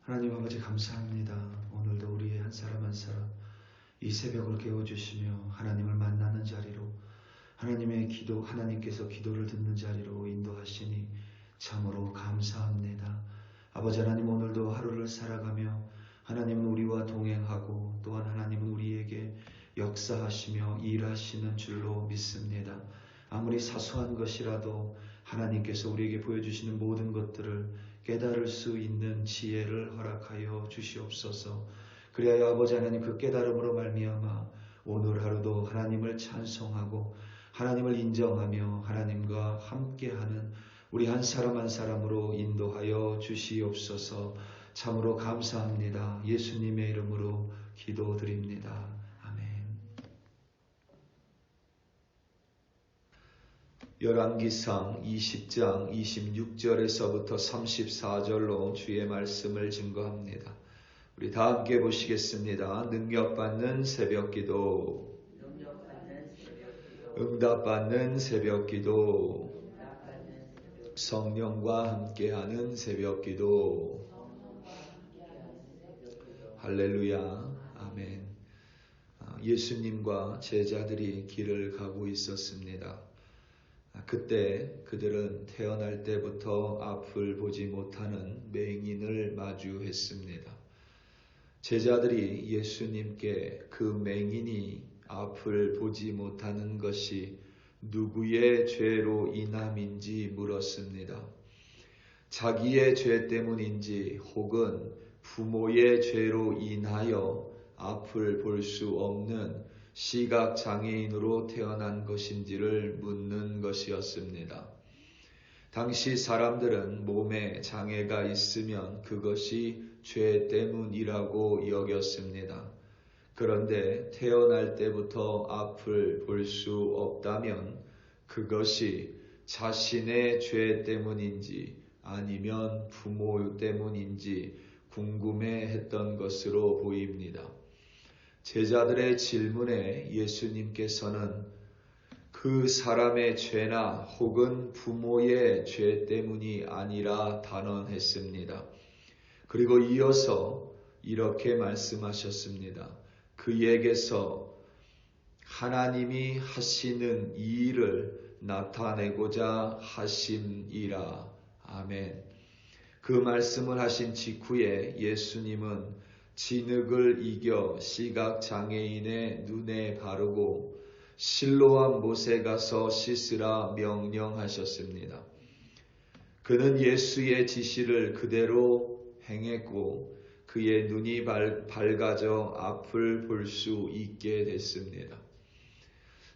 하나님 아버지 감사합니다. 오늘도 우리의 한 사람 한 사람 이 새벽을 깨워주시며 하나님을 만나는 자리로 하나님의 기도, 하나님께서 기도를 듣는 자리로 인도하시니 참으로 감사합니다. 아버지 하나님, 오늘도 하루를 살아가며 하나님은 우리와 동행하고 또한 하나님은 우리에게 역사하시며 일하시는 줄로 믿습니다. 아무리 사소한 것이라도 하나님께서 우리에게 보여주시는 모든 것들을 깨달을 수 있는 지혜를 허락하여 주시옵소서. 그리하여 아버지 하나님, 그 깨달음으로 말미암아 오늘 하루도 하나님을 찬송하고 하나님을 인정하며 하나님과 함께하는 우리 한 사람 한 사람으로 인도하여 주시옵소서. 참으로 감사합니다. 예수님의 이름으로 기도드립니다. 아멘. 열왕기상 20장 26절에서부터 34절로 주의 말씀을 증거합니다. 우리 다 함께 보시겠습니다. 능력받는 새벽기도, 응답받는 새벽기도, 성령과 함께하는 새벽기도. 할렐루야. 아멘. 예수님과 제자들이 길을 가고 있었습니다. 그때 그들은 태어날 때부터 앞을 보지 못하는 맹인을 마주했습니다. 제자들이 예수님께 그 맹인이 앞을 보지 못하는 것이 누구의 죄로 인함인지 물었습니다. 자기의 죄 때문인지 혹은 부모의 죄로 인하여 앞을 볼 수 없는 시각장애인으로 태어난 것인지를 묻는 것이었습니다. 당시 사람들은 몸에 장애가 있으면 그것이 죄 때문이라고 여겼습니다. 그런데 태어날 때부터 앞을 볼 수 없다면 그것이 자신의 죄 때문인지 아니면 부모 때문인지 궁금해했던 것으로 보입니다. 제자들의 질문에 예수님께서는 그 사람의 죄나 혹은 부모의 죄 때문이 아니라 단언했습니다. 그리고 이어서 이렇게 말씀하셨습니다. 그에게서 하나님이 하시는 이 일을 나타내고자 하심이라. 아멘. 그 말씀을 하신 직후에 예수님은 진흙을 이겨 시각장애인의 눈에 바르고 실로암 못에 가서 씻으라 명령하셨습니다. 그는 예수의 지시를 그대로 행했고 그의 눈이 밝아져 앞을 볼 수 있게 됐습니다.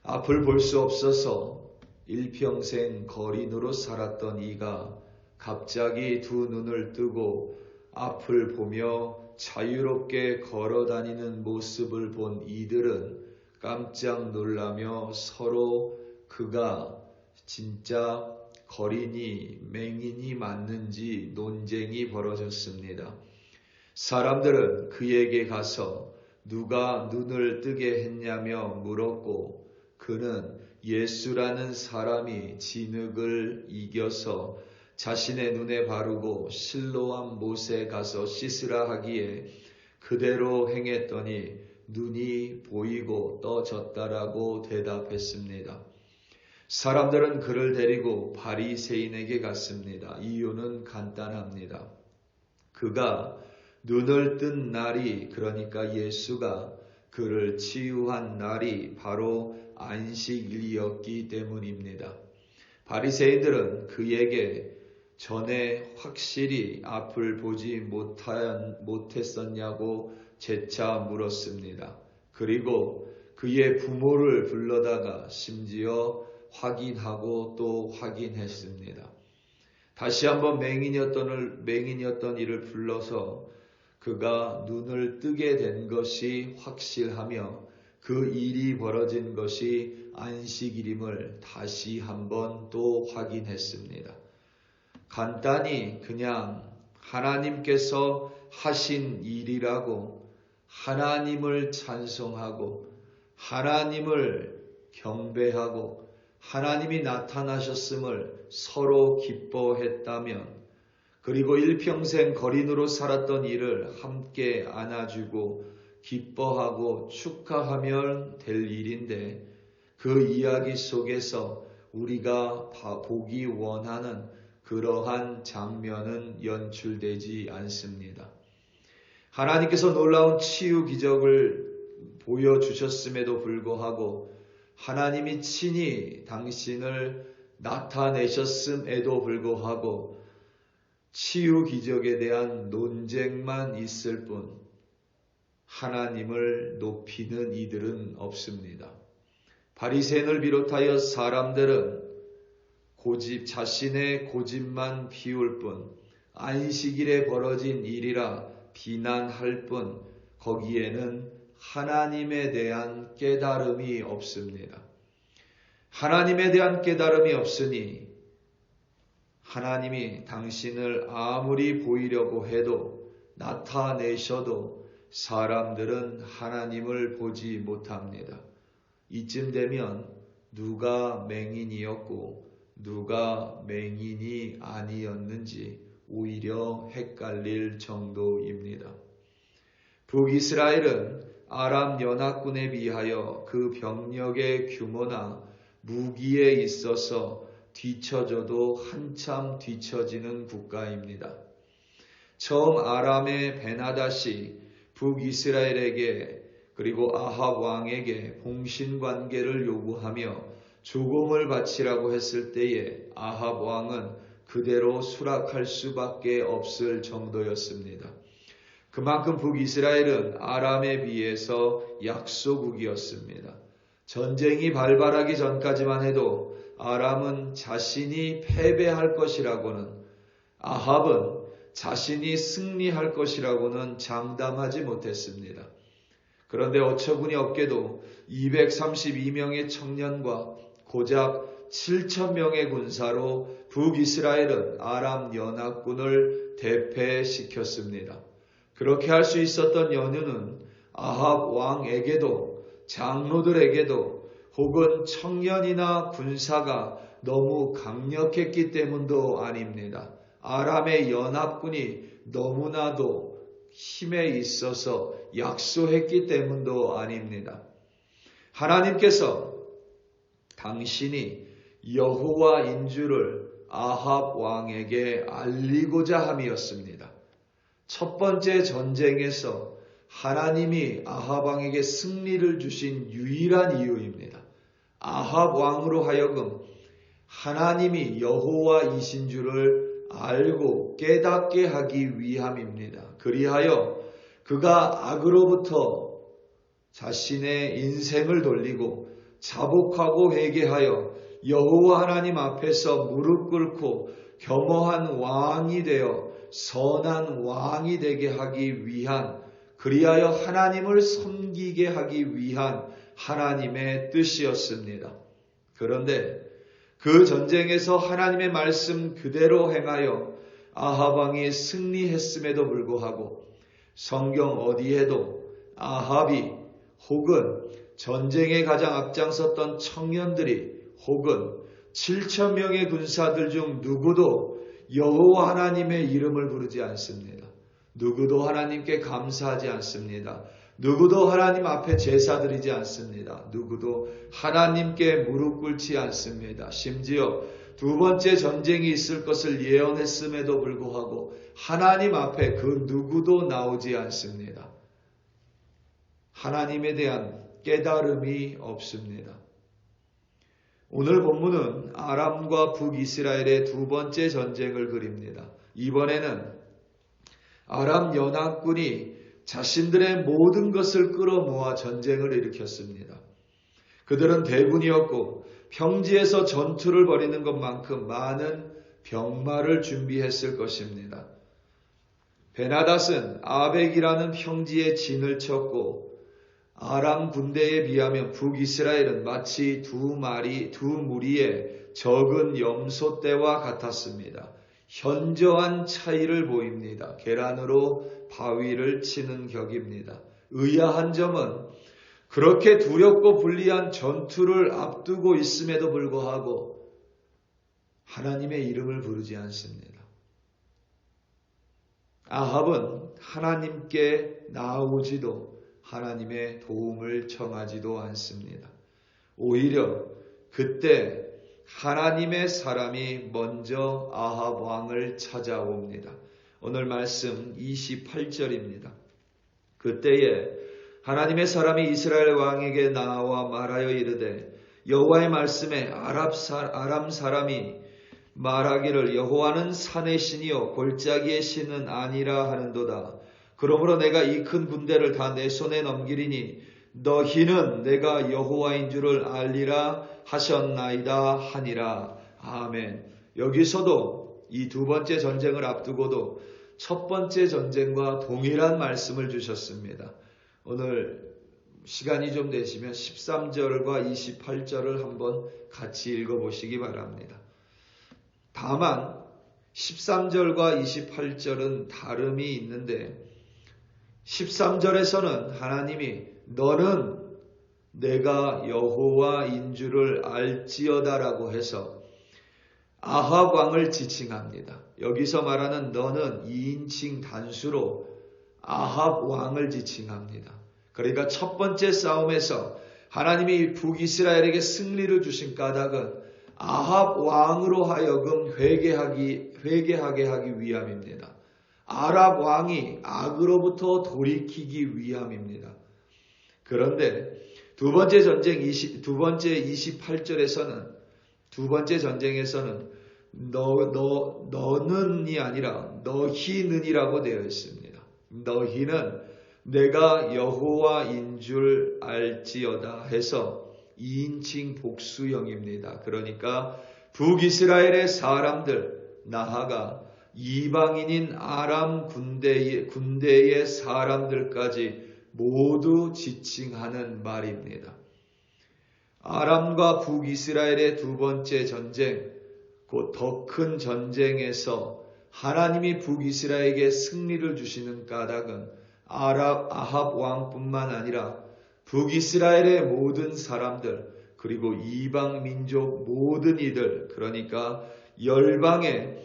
앞을 볼 수 없어서 일평생 거린으로 살았던 이가 갑자기 두 눈을 뜨고 앞을 보며 자유롭게 걸어다니는 모습을 본 이들은 깜짝 놀라며 서로 그가 진짜 거린이 맹인이 맞는지 논쟁이 벌어졌습니다. 사람들은 그에게 가서 누가 눈을 뜨게 했냐며 물었고 그는 예수라는 사람이 진흙을 이겨서 자신의 눈에 바르고 실로암 못에 가서 씻으라 하기에 그대로 행했더니 눈이 보이고 떠졌다라고 대답했습니다. 사람들은 그를 데리고 바리새인에게 갔습니다. 이유는 간단합니다. 그가 눈을 뜬 날이, 그러니까 예수가 그를 치유한 날이 바로 안식일이었기 때문입니다. 바리새인들은 그에게 전에 확실히 앞을 보지 못했었냐고 재차 물었습니다. 그리고 그의 부모를 불러다가 심지어 확인하고 또 확인했습니다. 다시 한번 맹인이었던 이를 불러서 그가 눈을 뜨게 된 것이 확실하며 그 일이 벌어진 것이 안식일임을 다시 한번 또 확인했습니다. 간단히 그냥 하나님께서 하신 일이라고 하나님을 찬송하고 하나님을 경배하고 하나님이 나타나셨음을 서로 기뻐했다면 그리고 일평생 거린으로 살았던 이를 함께 안아주고 기뻐하고 축하하면 될 일인데 그 이야기 속에서 우리가 보기 원하는 그러한 장면은 연출되지 않습니다. 하나님께서 놀라운 치유 기적을 보여주셨음에도 불구하고 하나님이 친히 당신을 나타내셨음에도 불구하고 치유 기적에 대한 논쟁만 있을 뿐 하나님을 높이는 이들은 없습니다. 바리새인을 비롯하여 사람들은 자신의 고집만 피울 뿐 안식일에 벌어진 일이라 비난할 뿐 거기에는 하나님에 대한 깨달음이 없습니다. 하나님에 대한 깨달음이 없으니 하나님이 당신을 아무리 보이려고 해도 나타내셔도 사람들은 하나님을 보지 못합니다. 이쯤 되면 누가 맹인이었고 누가 맹인이 아니었는지 오히려 헷갈릴 정도입니다. 북이스라엘은 아람 연합군에 비하여 그 병력의 규모나 무기에 있어서 뒤처져도 한참 뒤처지는 국가입니다. 처음 아람의 베나닷이 북이스라엘에게 그리고 아합 왕에게 공신관계를 요구하며 조공을 바치라고 했을 때에 아합 왕은 그대로 수락할 수밖에 없을 정도였습니다. 그만큼 북이스라엘은 아람에 비해서 약소국이었습니다. 전쟁이 발발하기 전까지만 해도 아람은 자신이 패배할 것이라고는 아합은 자신이 승리할 것이라고는 장담하지 못했습니다. 그런데 어처구니 없게도 232명의 청년과 고작 7,000명의 군사로 북이스라엘은 아람 연합군을 대패시켰습니다. 그렇게 할 수 있었던 연유는 아합 왕에게도 장로들에게도 혹은 청년이나 군사가 너무 강력했기 때문도 아닙니다. 아람의 연합군이 너무나도 힘에 있어서 약소했기 때문도 아닙니다. 하나님께서 당신이 여호와인 줄을 아합 왕에게 알리고자 함이었습니다. 첫 번째 전쟁에서 하나님이 아합 왕에게 승리를 주신 유일한 이유입니다. 아합 왕으로 하여금 하나님이 여호와이신 줄을 알고 깨닫게 하기 위함입니다. 그리하여 그가 악으로부터 자신의 인생을 돌리고 자복하고 회개하여 여호와 하나님 앞에서 무릎 꿇고 겸허한 왕이 되어 선한 왕이 되게 하기 위한 그리하여 하나님을 섬기게 하기 위한 하나님의 뜻이었습니다. 그런데 그 전쟁에서 하나님의 말씀 그대로 행하여 아합 왕이 승리했음에도 불구하고 성경 어디에도 아합이 혹은 전쟁에 가장 앞장섰던 청년들이 혹은 7,000명의 군사들 중 누구도 여호와 하나님의 이름을 부르지 않습니다. 누구도 하나님께 감사하지 않습니다. 누구도 하나님 앞에 제사 드리지 않습니다. 누구도 하나님께 무릎 꿇지 않습니다. 심지어 두 번째 전쟁이 있을 것을 예언했음에도 불구하고 하나님 앞에 그 누구도 나오지 않습니다. 하나님에 대한 깨달음이 없습니다. 오늘 본문은 아람과 북이스라엘의 두 번째 전쟁을 그립니다. 이번에는 아람 연합군이 자신들의 모든 것을 끌어모아 전쟁을 일으켰습니다. 그들은 대군이었고 평지에서 전투를 벌이는 것만큼 많은 병마를 준비했을 것입니다. 베나닷은 아벡이라는 평지에 진을 쳤고 아람 군대에 비하면 북이스라엘은 마치 두 무리의 적은 염소떼와 같았습니다. 현저한 차이를 보입니다. 계란으로 바위를 치는 격입니다. 의아한 점은 그렇게 두렵고 불리한 전투를 앞두고 있음에도 불구하고 하나님의 이름을 부르지 않습니다. 아합은 하나님께 나오지도 하나님의 도움을 청하지도 않습니다. 오히려 그때 하나님의 사람이 먼저 아합 왕을 찾아옵니다. 오늘 말씀 28절입니다. 그때에 하나님의 사람이 이스라엘 왕에게 나와 말하여 이르되 여호와의 말씀에 아람 사람이 말하기를 여호와는 산의 신이요 골짜기의 신은 아니라 하는도다. 그러므로 내가 이 큰 군대를 다 내 손에 넘기리니 너희는 내가 여호와인 줄을 알리라 하셨나이다 하니라. 아멘. 여기서도 이 두 번째 전쟁을 앞두고도 첫 번째 전쟁과 동일한 말씀을 주셨습니다. 오늘 시간이 좀 되시면 13절과 28절을 한번 같이 읽어보시기 바랍니다. 다만 13절과 28절은 다름이 있는데 13절에서는 하나님이 너는 내가 여호와인 줄을 알지어다라고 해서 아합 왕을 지칭합니다. 여기서 말하는 너는 2인칭 단수로 아합 왕을 지칭합니다. 그러니까 첫 번째 싸움에서 하나님이 북이스라엘에게 승리를 주신 까닭은 아합 왕으로 하여금 회개하게 하기 위함입니다. 아합 왕이 악으로부터 돌이키기 위함입니다. 그런데 두 번째 28절에서는 두 번째 전쟁에서는 너는이 아니라 너희는이라고 되어 있습니다. 너희는 내가 여호와인 줄 알지어다 해서 2인칭 복수형입니다. 그러니까 북이스라엘의 사람들, 나아가 이방인인 아람 군대의 사람들까지 모두 지칭하는 말입니다. 아람과 북이스라엘의 두 번째 전쟁, 곧 더 큰 전쟁에서 하나님이 북이스라엘에게 승리를 주시는 까닭은 아합 왕뿐만 아니라 북이스라엘의 모든 사람들, 그리고 이방 민족 모든 이들, 그러니까 열방에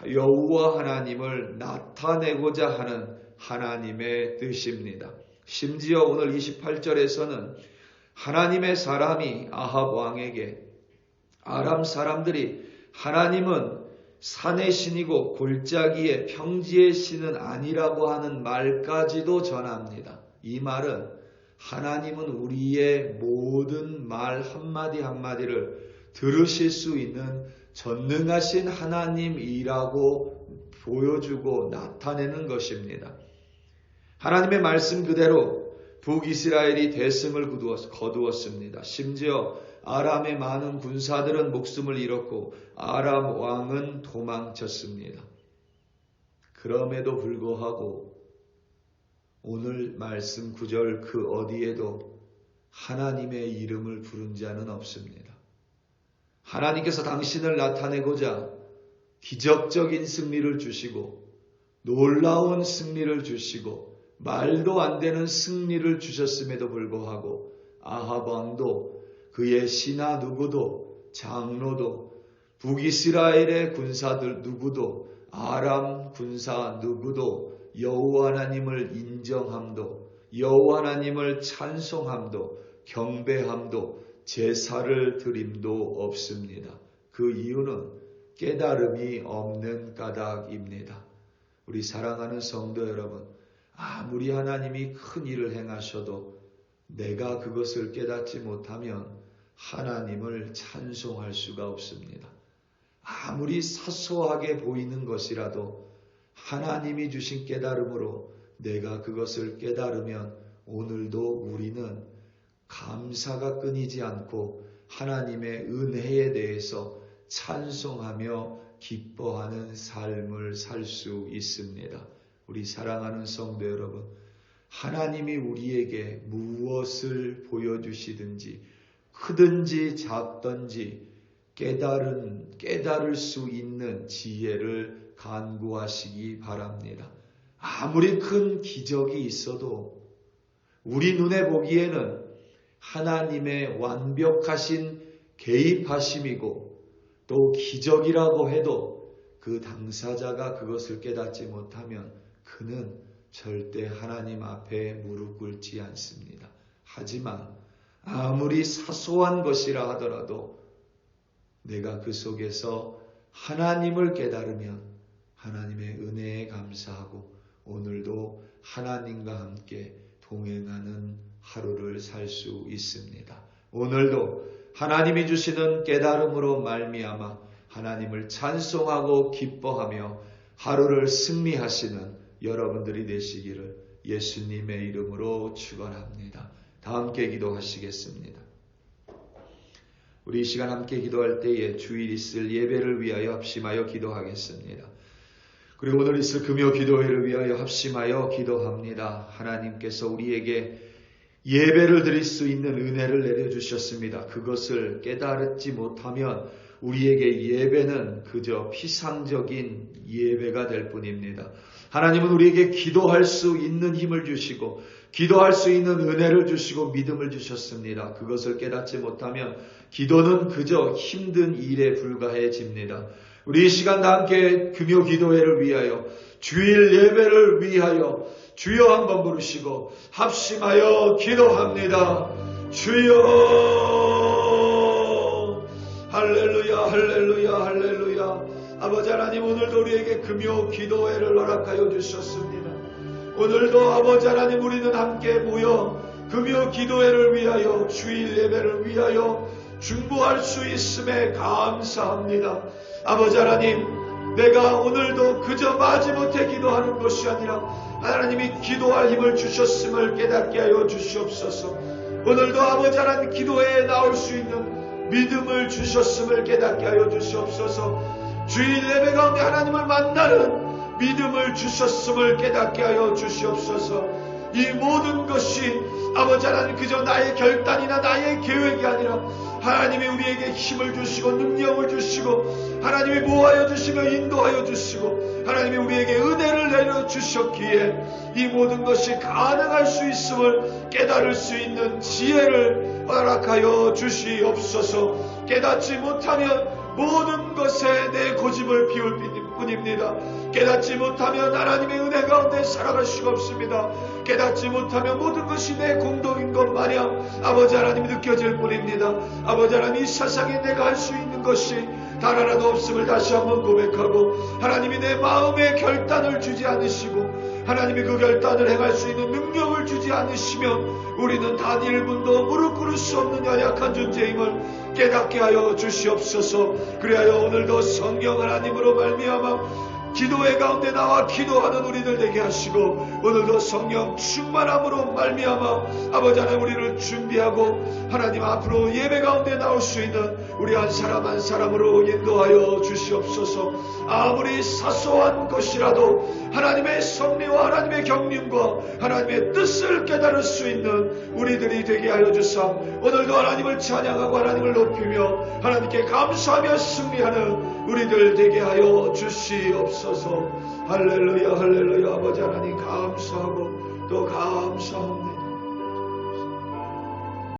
여호와 하나님을 나타내고자 하는 하나님의 뜻입니다. 심지어 오늘 28절에서는 하나님의 사람이 아합 왕에게 아람 사람들이 하나님은 산의 신이고 골짜기의 평지의 신은 아니라고 하는 말까지도 전합니다. 이 말은 하나님은 우리의 모든 말 한마디 한마디를 들으실 수 있는 전능하신 하나님이라고 보여주고 나타내는 것입니다. 하나님의 말씀 그대로 북이스라엘이 대승을 거두었습니다. 심지어 아람의 많은 군사들은 목숨을 잃었고 아람 왕은 도망쳤습니다. 그럼에도 불구하고 오늘 말씀 9절 그 어디에도 하나님의 이름을 부른 자는 없습니다. 하나님께서 당신을 나타내고자 기적적인 승리를 주시고 놀라운 승리를 주시고 말도 안 되는 승리를 주셨음에도 불구하고 아합 왕도 그의 신하 누구도 장로도 북이스라엘의 군사들 누구도 아람 군사 누구도 여호와 하나님을 인정함도 여호와 하나님을 찬송함도 경배함도 제사를 드림도 없습니다. 그 이유는 깨달음이 없는 까닭입니다. 우리 사랑하는 성도 여러분, 아무리 하나님이 큰 일을 행하셔도 내가 그것을 깨닫지 못하면 하나님을 찬송할 수가 없습니다. 아무리 사소하게 보이는 것이라도 하나님이 주신 깨달음으로 내가 그것을 깨달으면 오늘도 우리는 감사가 끊이지 않고 하나님의 은혜에 대해서 찬송하며 기뻐하는 삶을 살 수 있습니다. 우리 사랑하는 성도 여러분, 하나님이 우리에게 무엇을 보여주시든지 크든지 작든지 깨달을 수 있는 지혜를 간구하시기 바랍니다. 아무리 큰 기적이 있어도 우리 눈에 보기에는 하나님의 완벽하신 개입하심이고 또 기적이라고 해도 그 당사자가 그것을 깨닫지 못하면 그는 절대 하나님 앞에 무릎 꿇지 않습니다. 하지만 아무리 사소한 것이라 하더라도 내가 그 속에서 하나님을 깨달으면 하나님의 은혜에 감사하고 오늘도 하나님과 함께 동행하는 하루를 살 수 있습니다. 오늘도 하나님이 주시는 깨달음으로 말미암아 하나님을 찬송하고 기뻐하며 하루를 승리하시는 여러분들이 되시기를 예수님의 이름으로 축원합니다. 다 함께 기도하시겠습니다. 우리 이 시간 함께 기도할 때에 주일 있을 예배를 위하여 합심하여 기도하겠습니다. 그리고 오늘 있을 금요 기도회를 위하여 합심하여 기도합니다. 하나님께서 우리에게 예배를 드릴 수 있는 은혜를 내려주셨습니다. 그것을 깨달지 못하면 우리에게 예배는 그저 피상적인 예배가 될 뿐입니다. 하나님은 우리에게 기도할 수 있는 힘을 주시고 기도할 수 있는 은혜를 주시고 믿음을 주셨습니다. 그것을 깨닫지 못하면 기도는 그저 힘든 일에 불과해집니다. 우리 이 시간 다 함께 금요 기도회를 위하여 주일 예배를 위하여 주여 한번 부르시고 합심하여 기도합니다. 주여 할렐루야 할렐루야 할렐루야. 아버지 하나님 오늘도 우리에게 금요 기도회를 허락하여 주셨습니다. 오늘도 아버지 하나님 우리는 함께 모여 금요 기도회를 위하여 주일 예배를 위하여 중보할 수 있음에 감사합니다. 아버지 하나님 내가 오늘도 그저 마지못해 기도하는 것이 아니라 하나님이 기도할 힘을 주셨음을 깨닫게 하여 주시옵소서. 오늘도 아버지 하나님 기도회에 나올 수 있는 믿음을 주셨음을 깨닫게 하여 주시옵소서. 주일 예배 가운데 하나님을 만나는 믿음을 주셨음을 깨닫게 하여 주시옵소서. 이 모든 것이 아버지 하나님 그저 나의 결단이나 나의 계획이 아니라 하나님이 우리에게 힘을 주시고 능력을 주시고 하나님이 모아여 주시며 인도하여 주시고 하나님이 우리에게 은혜를 내려주셨기에 이 모든 것이 가능할 수 있음을 깨달을 수 있는 지혜를 허락하여 주시옵소서. 깨닫지 못하면 모든 것에 내 고집을 피울 뿐입니다. 깨닫지 못하면 하나님의 은혜 가운데 살아갈 수가 없습니다. 깨닫지 못하면 모든 것이 내 공동인 것 마냥 아버지 하나님이 느껴질 뿐입니다. 아버지 하나님 이 세상에 내가 할 수 있는 것이 단 하나도 없음을 다시 한번 고백하고 하나님이 내 마음에 결단을 주지 않으시고 하나님이 그 결단을 행할 수 있는 능력을 주지 않으시면 우리는 단 1분도 무릎 꿇을 수 없는 연약한 존재임을 깨닫게 하여 주시옵소서. 그리하여 오늘도 성령 하나님으로 말미암아 기도회 가운데 나와 기도하는 우리들 되게 하시고 오늘도 성령 충만함으로 말미암아 아버지 하나님 우리를 준비하고 하나님 앞으로 예배 가운데 나올 수 있는 우리 한 사람 한 사람으로 인도하여 주시옵소서. 아무리 사소한 것이라도 하나님의 섭리와 하나님의 경륜과 하나님의 뜻을 깨달을 수 있는 우리들이 되게 하여 주사 오늘도 하나님을 찬양하고 하나님을 높이며 하나님께 감사하며 승리하는 우리들 되게 하여 주시옵소서. 할렐루야 할렐루야. 아버지 하나님 감사하고 또 감사합니다.